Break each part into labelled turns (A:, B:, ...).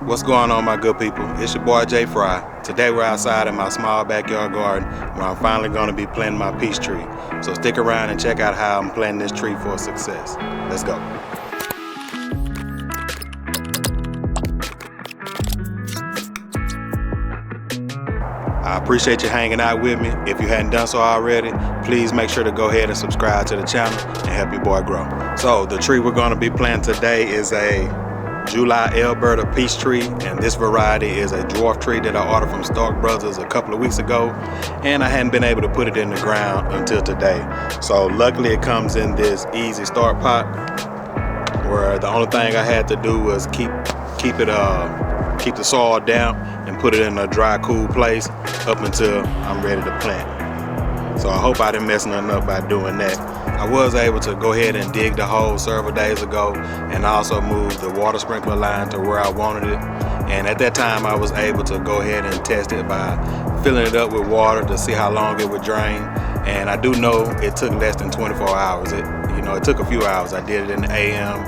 A: What's going on, my good people? It's your boy Jay Fry. Today we're outside in my small backyard garden where I'm finally going to be planting my peach tree. So stick around and check out how I'm planting this tree for success. Let's go. I appreciate you hanging out with me. If you hadn't done so already, please make sure to go ahead and subscribe to the channel and help your boy grow. So the tree we're going to be planting today is a July Alberta peach tree, and this variety is a dwarf tree that I ordered from Stark Brothers a couple of weeks ago, and I hadn't been able to put it in the ground until today. So luckily it comes in this easy start pot where the only thing I had to do was keep the soil damp and put it in a dry, cool place up until I'm ready to plant. So I hope I didn't mess nothing up by doing that. I was able to go ahead and dig the hole several days ago and also move the water sprinkler line to where I wanted it. And at that time I was able to go ahead and test it by filling it up with water to see how long it would drain. And I do know it took less than 24 hours. It took a few hours. I did it in the AM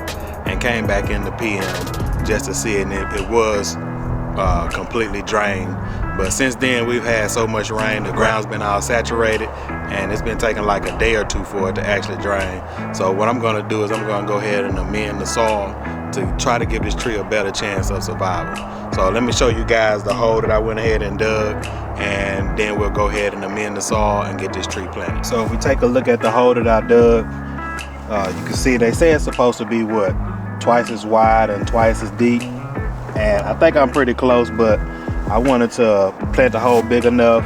A: and came back in the PM just to see it, and it was completely drained. But since then we've had so much rain, the ground's been all saturated, and it's been taking like a day or two for it to actually drain. So what I'm going to do is I'm going to go ahead and amend the soil to try to give this tree a better chance of survival. So let me show you guys the hole that I went ahead and dug, and then we'll go ahead and amend the soil and get this tree planted. So if we take a look at the hole that I dug, you can see they say it's supposed to be what, twice as wide and twice as deep, and I think I'm pretty close, but I wanted to plant the hole big enough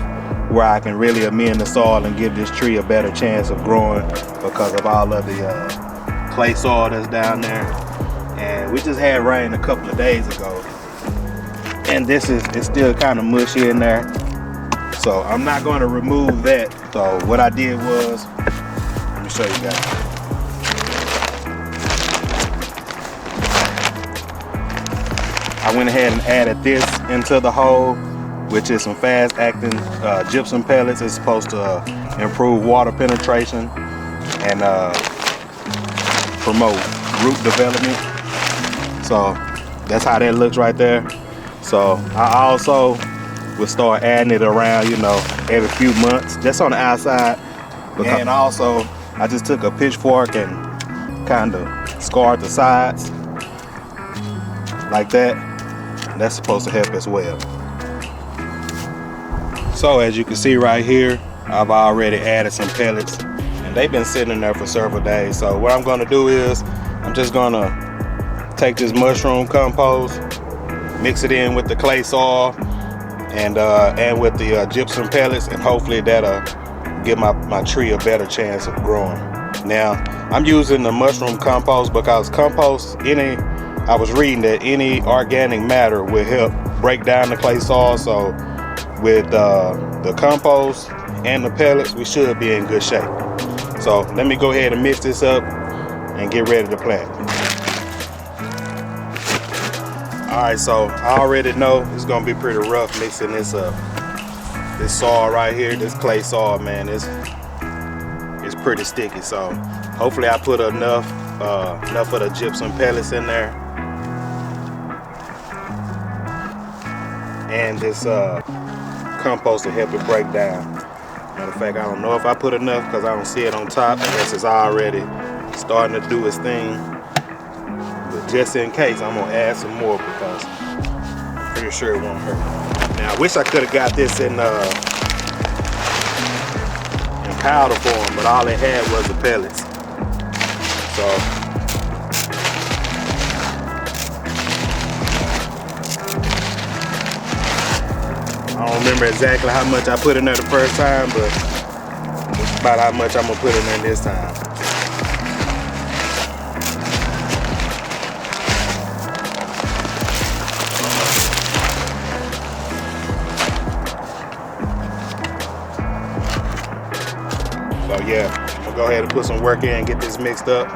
A: where I can really amend the soil and give this tree a better chance of growing because of all of the clay soil that's down there. And we just had rain a couple of days ago, and it's still kind of mushy in there, so I'm not going to remove that. So what I did was, let me show you guys. I went ahead and added this into the hole, which is some fast-acting gypsum pellets. It's supposed to improve water penetration and promote root development. So that's how that looks right there. So I also would start adding it around, every few months, just on the outside. And also, I just took a pitchfork and kind of scarred the sides like that. That's supposed to help as well. So as you can see right here, I've already added some pellets, and they've been sitting in there for several days. So what I'm going to do is I'm just going to take this mushroom compost, mix it in with the clay soil and with the gypsum pellets, and hopefully that'll give my tree a better chance of growing. Now I'm using the mushroom compost because I was reading that any organic matter will help break down the clay soil. So with the compost and the pellets, we should be in good shape. So let me go ahead and mix this up and get ready to plant. Alright, so I already know it's gonna be pretty rough mixing this soil right here, this clay soil, man. It's pretty sticky. So hopefully I put enough of the gypsum pellets in there, and this compost to help it break down. Matter of fact, I don't know if I put enough because I don't see it on top. I guess it's already starting to do its thing. But just in case, I'm gonna add some more because I'm pretty sure it won't hurt. Now I wish I could have got this in powder form, but all it had was the pellets. So I don't remember exactly how much I put in there the first time, but it's about how much I'm gonna put in there this time. So yeah, I'm gonna go ahead and put some work in and get this mixed up.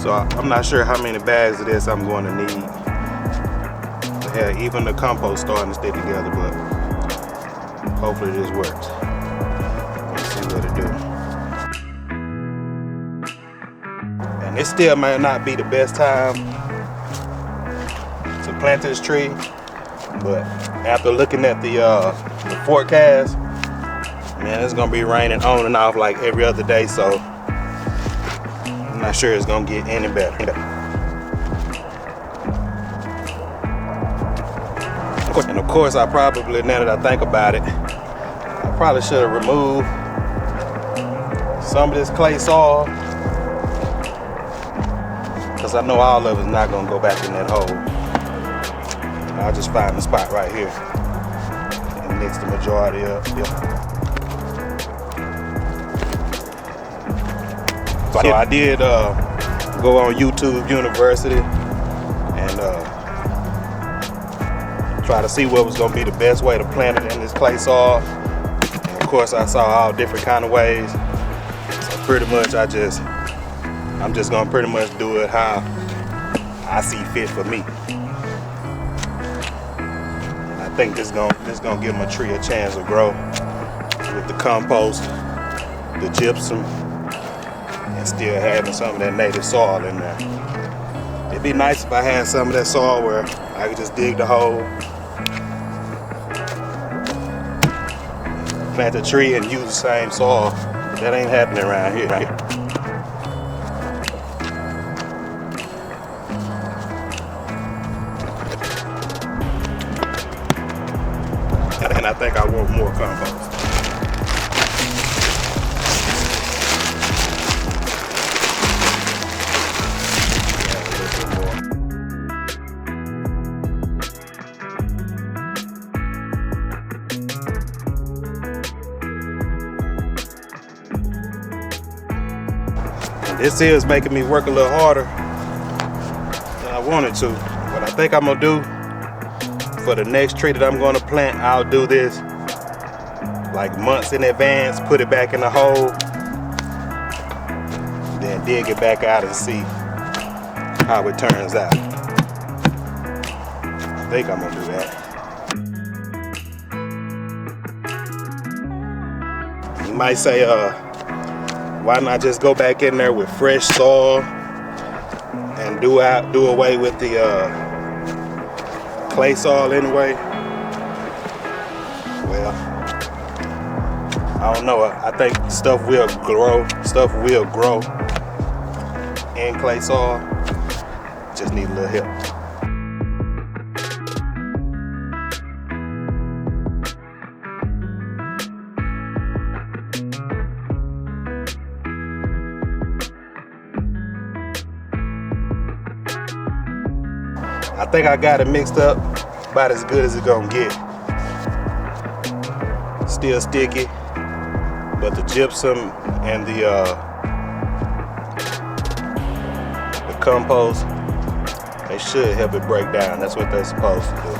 A: So I'm not sure how many bags of this I'm going to need. Yeah, even the compost starting to stick together, but hopefully this works. it still might not be the best time to plant this tree, but after looking at the forecast, man, it's gonna be raining on and off like every other day, so I'm not sure it's gonna get any better. And of course, I probably, now that I think about it, I probably should have removed some of this clay soil, because I know all of it's not gonna go back in that hole. I'll just find the spot right here and mix the majority up. So I did go on YouTube University and try to see what was gonna be the best way to plant it in this clay soil. And of course, I saw all different kind of ways. So pretty much, I'm just gonna pretty much do it how I see fit for me. And I think this gonna give my tree a chance to grow with the compost, the gypsum, and still having some of that native soil in there. It'd be nice if I had some of that soil where I could just dig the hole, plant the tree, and use the same soil. But that ain't happening around here. And I think I want more compost. This is making me work a little harder than I wanted to. What I think I'm gonna do for the next tree that I'm gonna plant, I'll do this like months in advance, put it back in the hole, then dig it back out and see how it turns out. I think I'm gonna do that. You might say, why not just go back in there with fresh soil and do away with the clay soil anyway? Well, I don't know. I think stuff will grow. Stuff will grow in clay soil. Just need a little help. I think I got it mixed up about as good as it's gonna get. Still sticky, but the gypsum and the compost, they should help it break down. That's what they're supposed to do.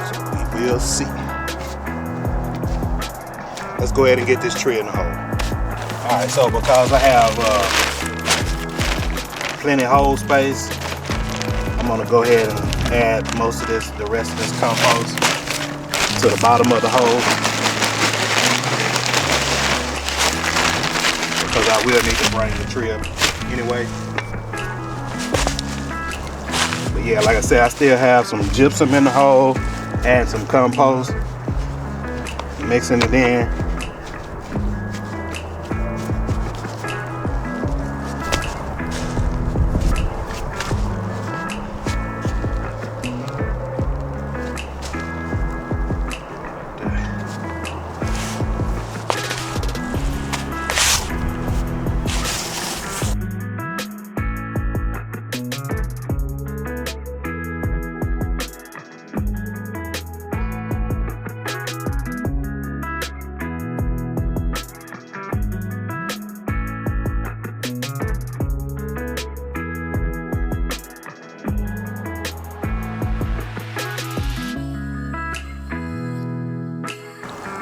A: So we will see. Let's go ahead and get this tree in the hole. Alright, so because I have plenty of hole space, I'm gonna go ahead and add the rest of this compost to the bottom of the hole, because I will need to bring the tree up anyway. But yeah, like I said, I still have some gypsum in the hole and some compost, mixing it in.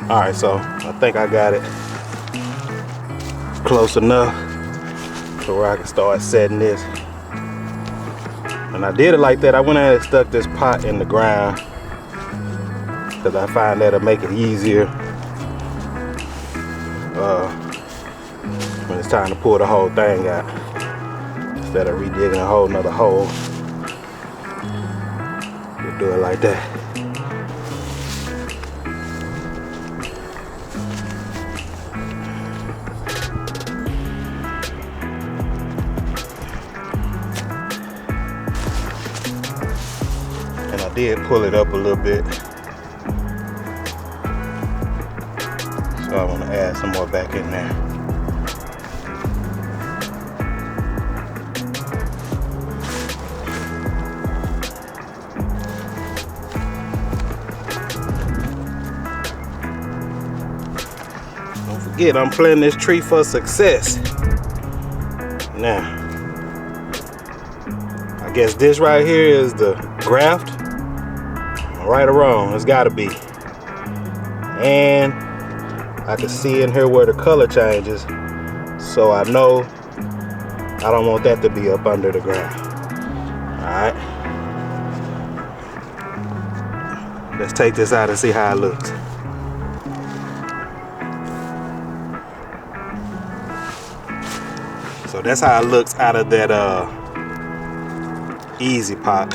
A: All right, so I think I got it close enough to where I can start setting this. And I did it like that. I went ahead and stuck this pot in the ground because I find that'll make it easier when it's time to pull the whole thing out, instead of redigging a whole nother hole. We'll do it like that. And I did pull it up a little bit, so I want to add some more back in there. Don't forget, I'm planting this tree for success. Now, I guess this right here is the graft. Right or wrong, it's gotta be. And I can see in here where the color changes, so I know I don't want that to be up under the ground. Alright. Let's take this out and see how it looks. So that's how it looks out of that Easy Pot.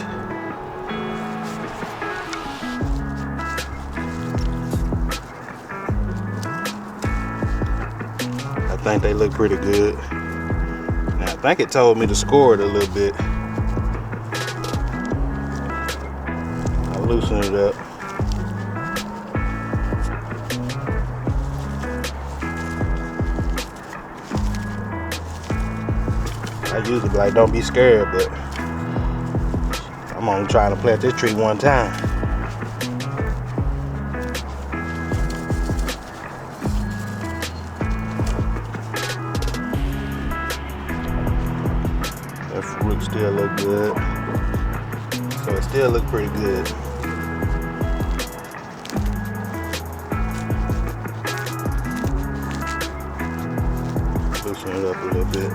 A: I think they look pretty good. Now I think it told me to score it a little bit. I'll loosen it up. I usually be like, don't be scared, but I'm only trying to plant this tree one time. That fruit still look good. So it still look pretty good. Loosen it up a little bit.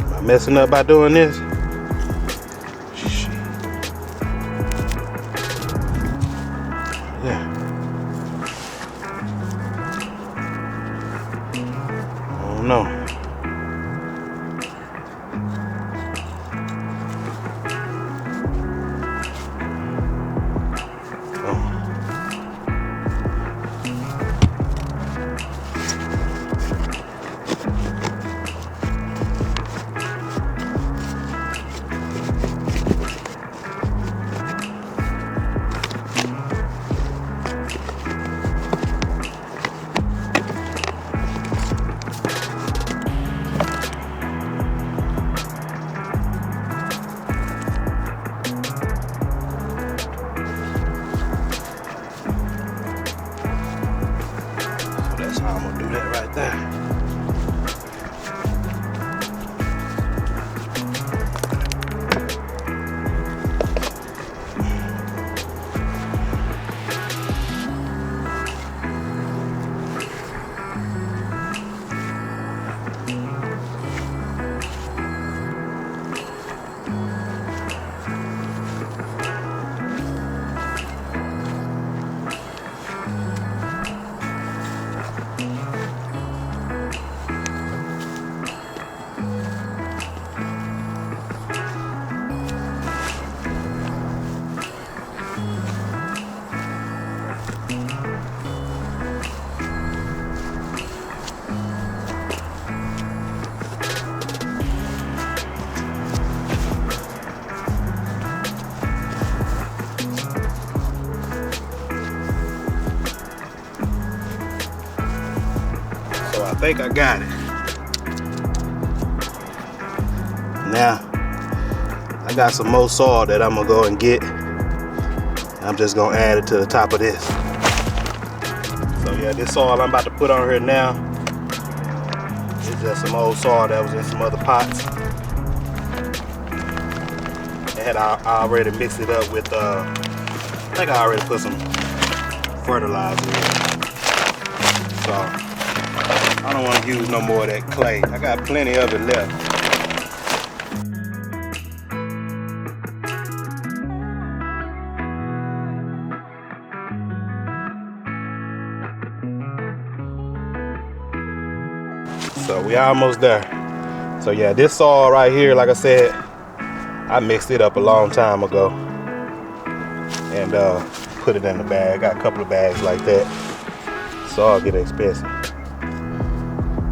A: Am I messing up by doing this? Shit. Yeah. I don't know. I'm gonna do that right there. I think I got it. Now, I got some more soil that I'm gonna go and get. I'm just gonna add it to the top of this. So yeah, this soil I'm about to put on here now is just some old soil that was in some other pots. And I already mixed it up with, I think I already put some fertilizer in. So, I don't want to use no more of that clay. I got plenty of it left. So we almost there. So yeah, this soil right here, like I said, I mixed it up a long time ago and put it in the bag. Got a couple of bags like that. Soil get expensive.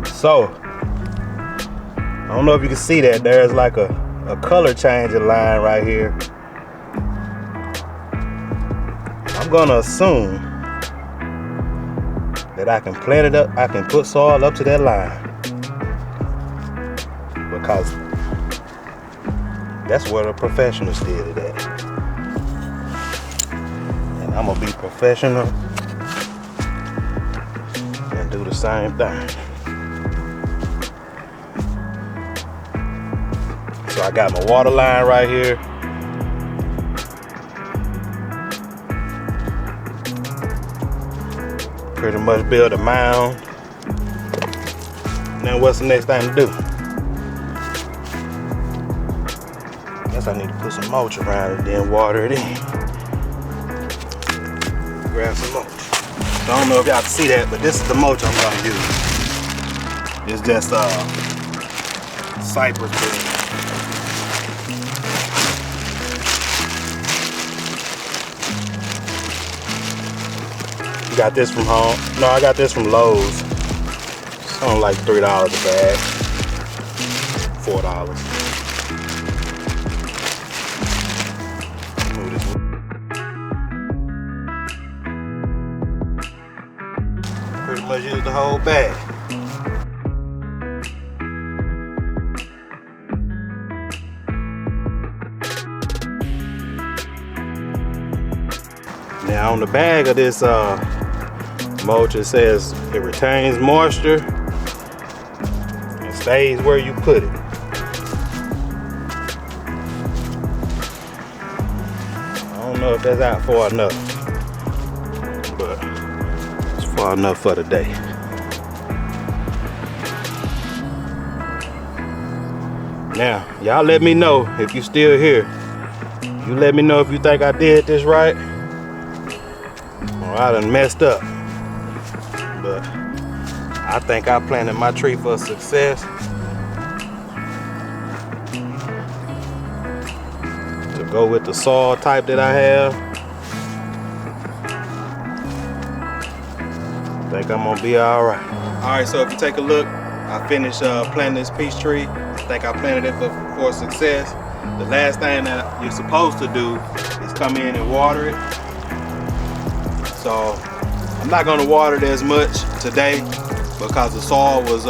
A: So I don't know if you can see that. There's like a color changing line right here. I'm gonna assume that I can plant it up, I can put soil up to that line, because that's where the professionals did it at. And I'm gonna be professional and do the same thing. So I got my water line right here. Pretty much build a mound. Now what's the next thing to do? Guess I need to put some mulch around it, then water it in. Grab some mulch. So I don't know if y'all can see that, but this is the mulch I'm gonna use. It's just cypress wood. Got this from home. No, I got this from Lowe's. It's only like $3 a bag. $4. Move this one. Pretty much use the whole bag. Now on the bag of this mulch, it says it retains moisture and stays where you put it. I don't know if that's out far enough, but it's far enough for today. Now, y'all let me know if you still here. You let me know if you think I did this right or I done messed up. But I think I planted my tree for success. To go with the soil type that I have. I think I'm gonna be all right. All right, so if you take a look, I finished planting this peach tree. I think I planted it for success. The last thing that you're supposed to do is come in and water it. So I'm not gonna water it as much today because the soil was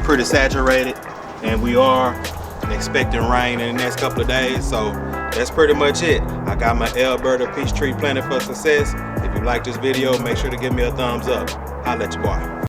A: pretty saturated and we are expecting rain in the next couple of days. So that's pretty much it. I got my Alberta peach tree planted for success. If you like this video, make sure to give me a thumbs up. Holla at your boy.